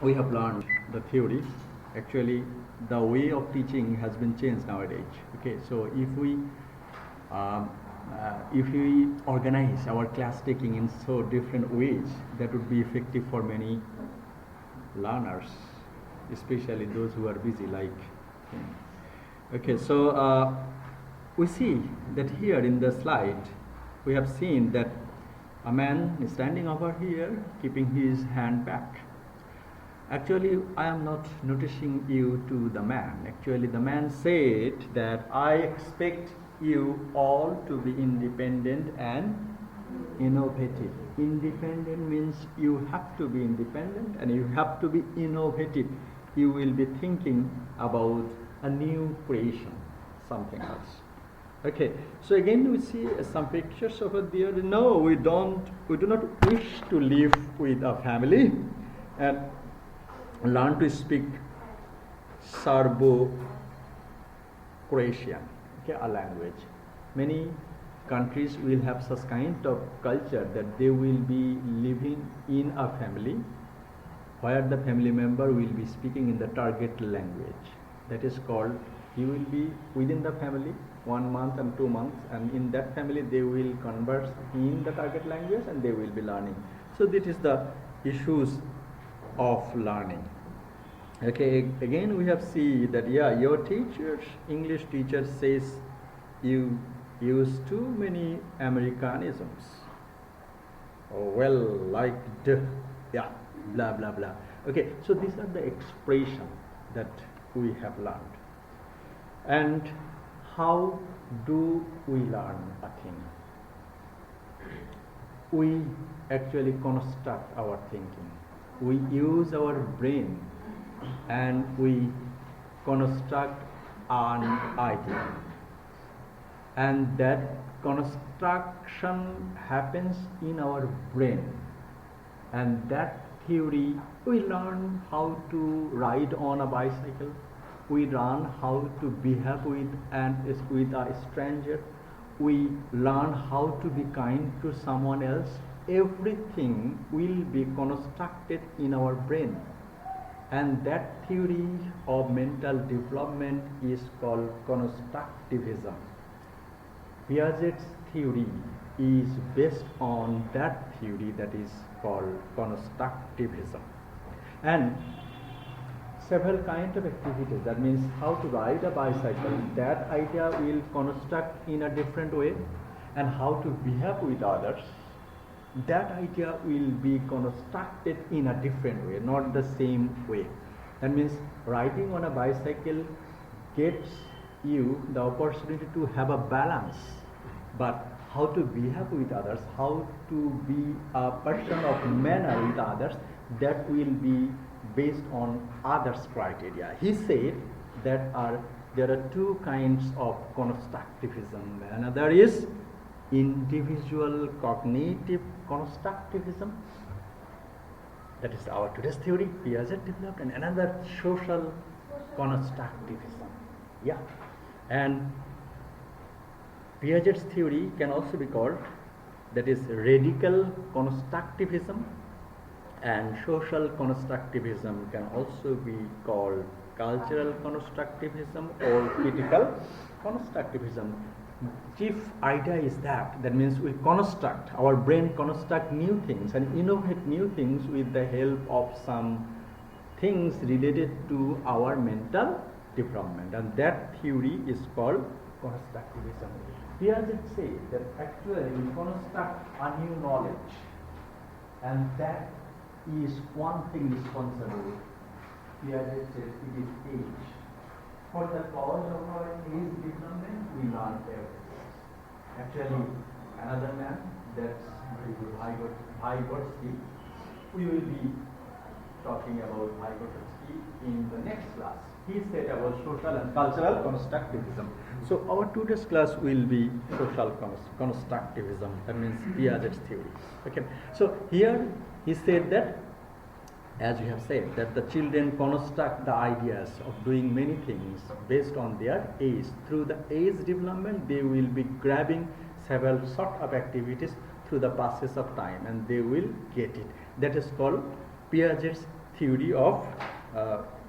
we have learned the theory. Actually, the way of teaching has been changed nowadays. Okay, so um, if we organize our class taking in so different ways, that would be effective for many learners, especially those who are busy like him. Okay, so we see that here in the slide, we have seen that a man is standing over here, keeping his hand back. Actually, I am not noticing you to the man. Actually, the man said that I expect you all to be independent and innovative. Independent means you have to be independent and you have to be innovative. You will be thinking about a new creation, something else. Okay, so again we see some pictures over there. No, we do not wish to live with a family and learn to speak Serbo-Croatian, okay, a language. Many countries will have such kind of culture that they will be living in a family where the family member will be speaking in the target language. That is called, he will be within the family 1 month and 2 months, and in that family they will converse in the target language and they will be learning. So this is the issues of learning. Okay, again we have seen that your teachers, English teacher says you use too many Americanisms. Oh, well, like blah blah blah. Okay, so these are the expressions that we have learned. And how do we learn a thing? We actually construct our thinking. We use our brain and we construct an idea. And that construction happens in our brain. And that theory, we learn how to ride on a bicycle. We learn how to behave with a stranger. We learn how to be kind to someone else. Everything will be constructed in our brain. And that theory of mental development is called Constructivism. Piaget's theory is based on that theory that is called Constructivism. And several kinds of activities, that means how to ride a bicycle, that idea will construct in a different way, and how to behave with others, that idea will be constructed in a different way, not the same way. That means riding on a bicycle gets you the opportunity to have a balance, but how to behave with others, how to be a person of manner with others, that will be based on others' criteria. He said that there are two kinds of constructivism. Another is individual cognitive constructivism. That is our today's theory, Piaget developed, and another social constructivism. Yeah, and Piaget's theory can also be called, that is radical constructivism, and social constructivism can also be called cultural constructivism or critical constructivism. Chief idea is that means we construct, our brain construct new things and innovate new things with the help of some things related to our mental development, and that theory is called constructivism. Piaget said that actually we construct a new knowledge, and that is one thing responsible. Piaget said it is age. For the cause of our age development, we learn everything. Actually, another man, that's very good, Vygotsky. We will be talking about Vygotsky in the next class. He said about social and cultural constructivism. So our today's class will be social constructivism. That means Piaget's theory. Okay. So here he said that, as we have said, that the children construct the ideas of doing many things based on their age. Through the age development, they will be grabbing several sort of activities through the passage of time, and they will get it. That is called Piaget's theory of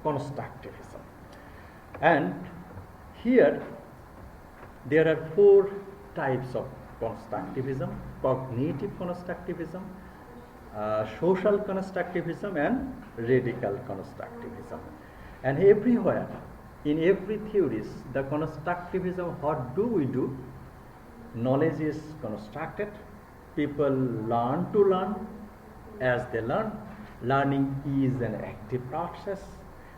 constructivism. And here there are 4 types of constructivism: cognitive constructivism, social constructivism, and radical constructivism. And everywhere, in every theories, the constructivism, what do we do? Knowledge is constructed, people learn to learn. As they learn, learning is an active process,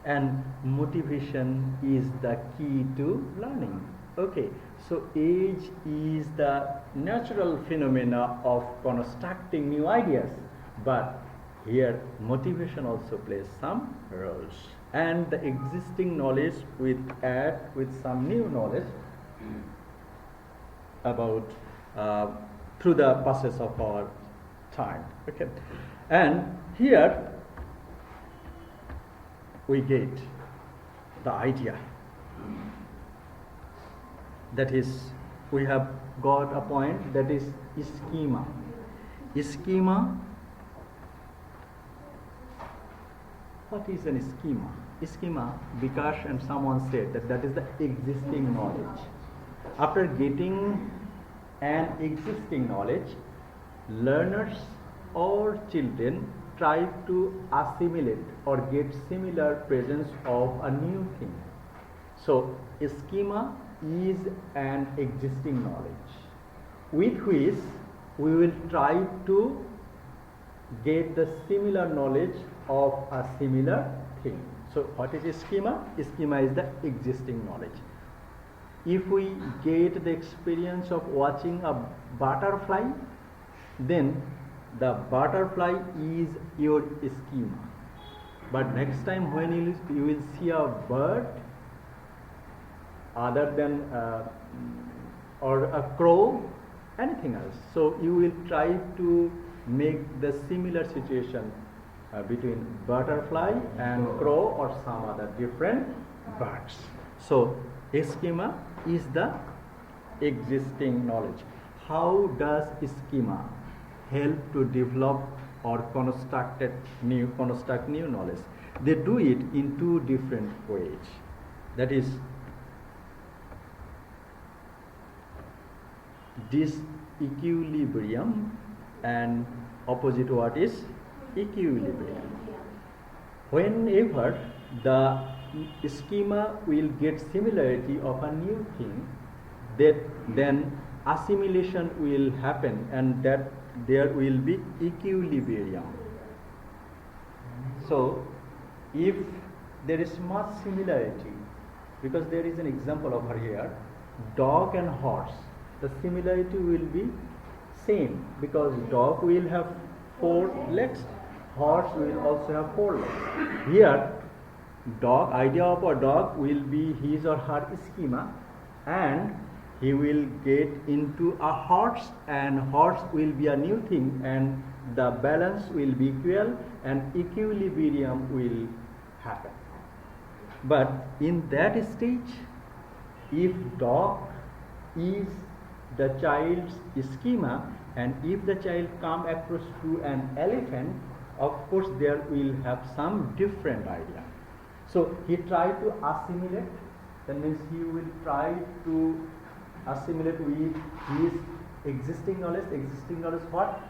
and motivation is the key to learning. Okay, so age is the natural phenomena of constructing new ideas, but here motivation also plays some roles, and the existing knowledge with add with some new knowledge about through the process of our time. Okay, and here we get the idea, that is, we have got a point, that is schema. What is an schema? Schema, Bikash and someone said that is the existing knowledge. After getting an existing knowledge, learners or children try to assimilate or get similar presence of a new thing. So a schema is an existing knowledge with which we will try to get the similar knowledge of a similar thing. So what is a schema? A schema is the existing knowledge. If we get the experience of watching a butterfly, then the butterfly is your schema. But next time when you will see a bird other than or a crow, anything else, so you will try to make the similar situation between butterfly and crow or some other different birds. So a schema is the existing knowledge. How does schema help to develop or construct new knowledge? They do it in 2 different ways. That is, disequilibrium, and opposite word is equilibrium. Whenever the schema will get similarity of a new thing, then assimilation will happen, and that there will be equilibrium. So if there is much similarity, because there is an example over here, dog and horse, the similarity will be same, because dog will have 4 legs, horse will also have 4 legs. Here dog, idea of a dog will be his or her schema, and he will get into a horse, and horse will be a new thing, and the balance will be equal, and equilibrium will happen. But in that stage, if dog is the child's schema, and if the child come across to an elephant, of course there will have some different idea. So he tried to assimilate, that means he will try to assimilate with his existing knowledge. Existing knowledge what?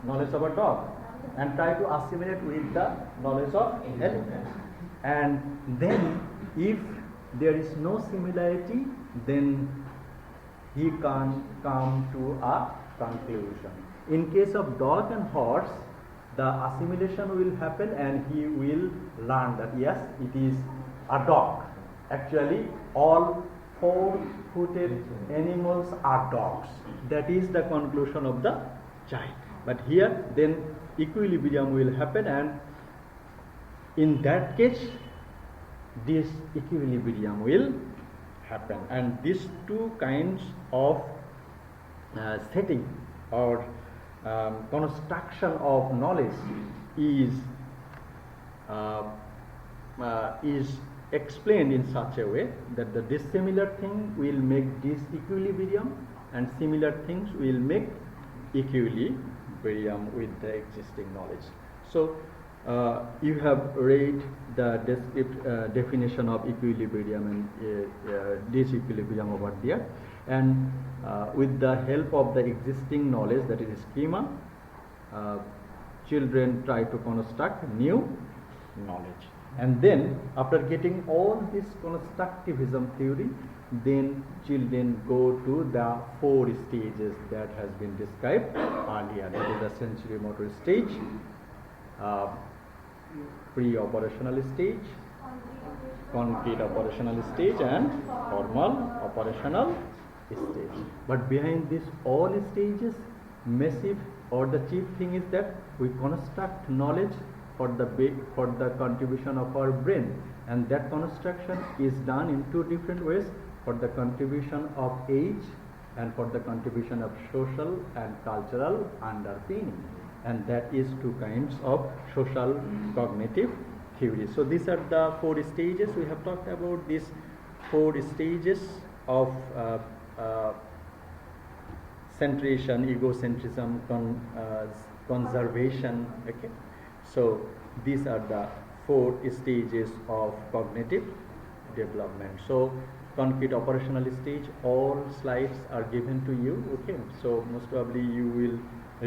Knowledge of a dog, and try to assimilate with the knowledge of elephant. And then if there is no similarity, then he can't come to a conclusion. In case of dog and horse, the assimilation will happen, and he will learn that yes, it is a dog. Actually, all 4-footed animals are dogs. That is the conclusion of the child. But here, then equilibrium will happen, and in that case, this equilibrium will happen. And these 2 kinds of setting or construction of knowledge is explained in such a way that the dissimilar thing will make disequilibrium, and similar things will make equilibrium with the existing knowledge. So You have read the definition of equilibrium and disequilibrium over there, and with the help of the existing knowledge, that is schema, children try to construct new knowledge. And then after getting all this constructivism theory, then children go to the 4 stages that has been described earlier. That is the sensory motor stage, pre-operational stage, concrete operational stage, and formal operational stage. But behind these all stages, massive or the chief thing is that we construct knowledge for the contribution of our brain, and that construction is done in 2 different ways: for the contribution of age and for the contribution of social and cultural underpinning, and that is 2 kinds of social cognitive theory. So these are the 4 stages. We have talked about these 4 stages of centration, egocentrism, conservation. Okay, so these are the 4 stages of cognitive development. So concrete operational stage, all slides are given to you. Okay, so most probably you will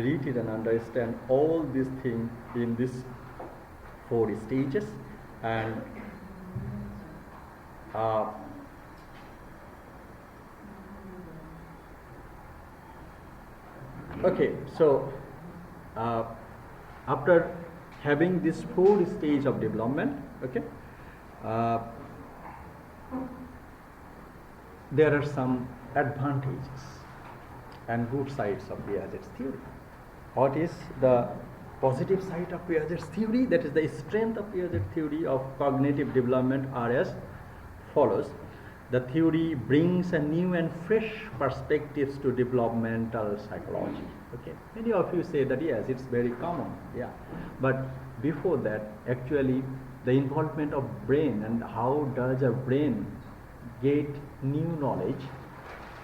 read it and understand all these things in these 4 stages. And okay, so after having this 4 stage of development, okay, there are some advantages and good sides of Piaget's theory. What is the positive side of Piaget's theory? That is the strength of Piaget's theory of cognitive development are as follows. The theory brings a new and fresh perspectives to developmental psychology. Okay, many of you say that yes, it's very common, yeah, but before that, actually the involvement of brain and how does a brain get new knowledge,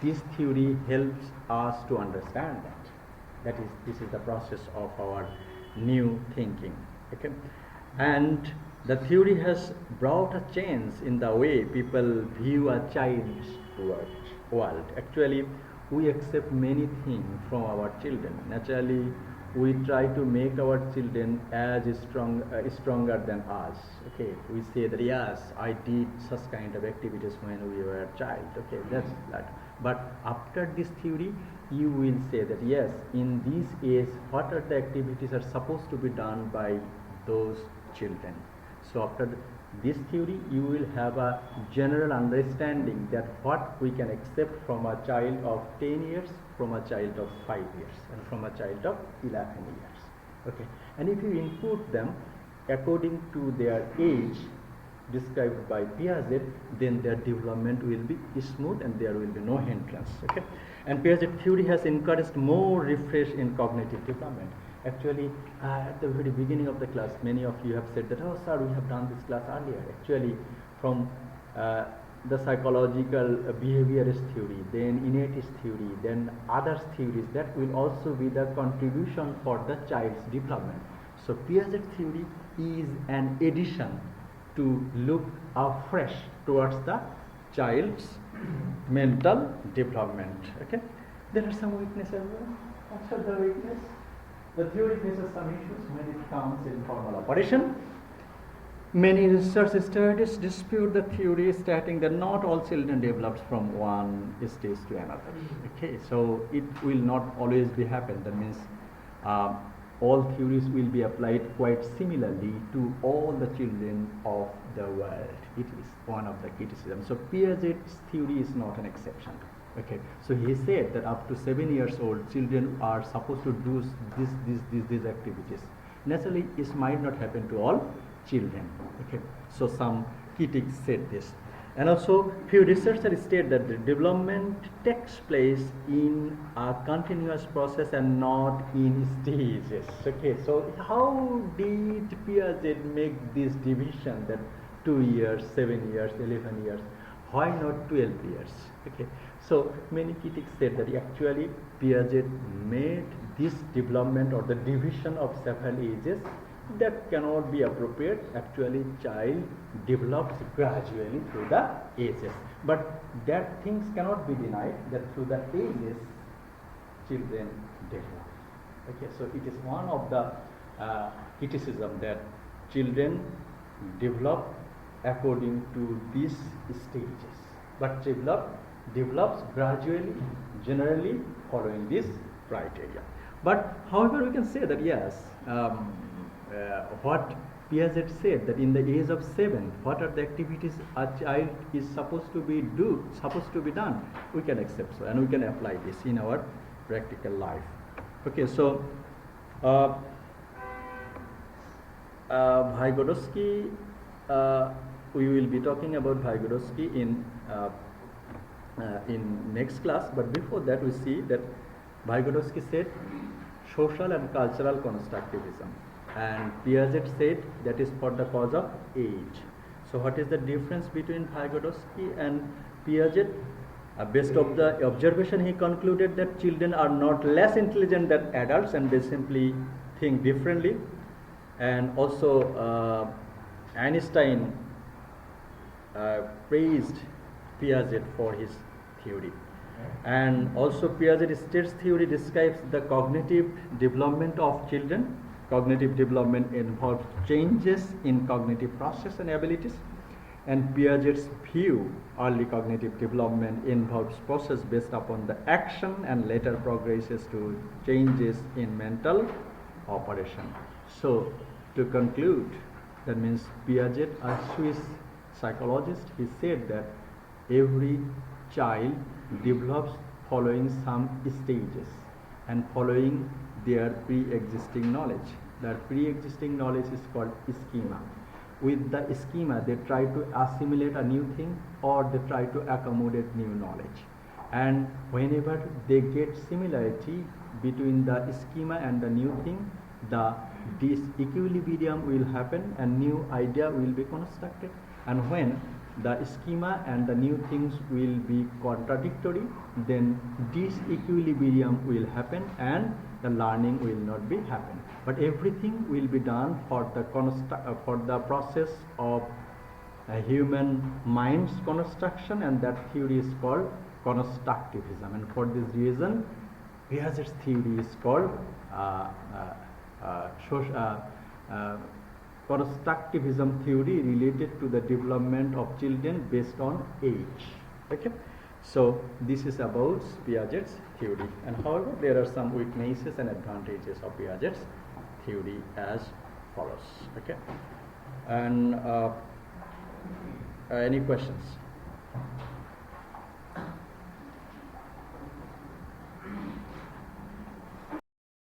this theory helps us to understand that. This is the process of our new thinking. Okay, and the theory has brought a change in the way people view a child's world. Actually, we accept many things from our children. Naturally, we try to make our children as stronger than us. Okay, we say that yes, I did such kind of activities when we were a child. Okay, that's that. But after this theory, you will say that yes, in this age, what are the activities are supposed to be done by those children. So after this theory, you will have a general understanding that what we can accept from a child of 10 years, from a child of 5 years, and from a child of 11 years. Okay, and if you input them according to their age described by Piaget, then their development will be smooth and there will be no hindrance. Okay, and Piaget theory has encouraged more refresh in cognitive development. Actually, at the very beginning of the class, many of you have said that, oh sir, we have done this class earlier. Actually, from the psychological behaviorist theory, then innatist theory, then others theories, that will also be the contribution for the child's development. So Piaget theory is an addition to look afresh towards the child's mental development. Okay, there are some weaknesses as well. What's the weakness? The theory faces some issues when it comes in formal operation. Many research studies dispute the theory, stating that not all children develops from one stage to another. Okay, so it will not always be happen. That means all theories will be applied quite similarly to all the children of the world. It is one of the criticisms. So Piaget's theory is not an exception. Okay, so he said that up to 7 years old, children are supposed to do these activities. Naturally, it might not happen to all children. Okay, so some critics said this. And also, few researchers state that the development takes place in a continuous process and not in stages. Okay, so how did Piaget make this division that 2 years, 7 years, 11 years? Why not 12 years? Okay, so many critics said that actually Piaget made this development or the division of several ages that cannot be appropriate. Actually, child develops gradually through the ages. But that things cannot be denied, that through the ages, children develop. Okay, so it is one of the criticism that children develop according to these stages, but develops gradually, generally following this criteria. But however, we can say that yes, what Piaget said, that in the age of 7, what are the activities a child is supposed to be done, we can accept so, and we can apply this in our practical life. Okay, so Vygotsky, we will be talking about Vygotsky in next class. But before that, we see that Vygotsky said social and cultural constructivism, and Piaget said that is for the cause of age. So what is the difference between Vygotsky and Piaget? Based on the observation, he concluded that children are not less intelligent than adults, and they simply think differently. And also Einstein praised Piaget for his theory. And also Piaget's states theory describes the cognitive development of children. Cognitive development involves changes in cognitive process and abilities. And Piaget's view, early cognitive development involves process based upon the action and later progresses to changes in mental operation. So to conclude, that means Piaget, a Swiss psychologist, he said that every child develops following some stages and following their pre-existing knowledge. That pre-existing knowledge is called schema. With the schema, they try to assimilate a new thing, or they try to accommodate new knowledge. And whenever they get similarity between the schema and the new thing, the disequilibrium will happen and new idea will be constructed. And when the schema and the new things will be contradictory, then disequilibrium will happen and the learning will not be happen. But everything will be done for the process of human mind's construction, and that theory is called Constructivism. And for this reason, Piaget's theory is called Constructivism theory related to the development of children based on age. Okay, so this is about Piaget's theory, and however there are some weaknesses and advantages of Piaget's theory as follows. Okay, and any questions?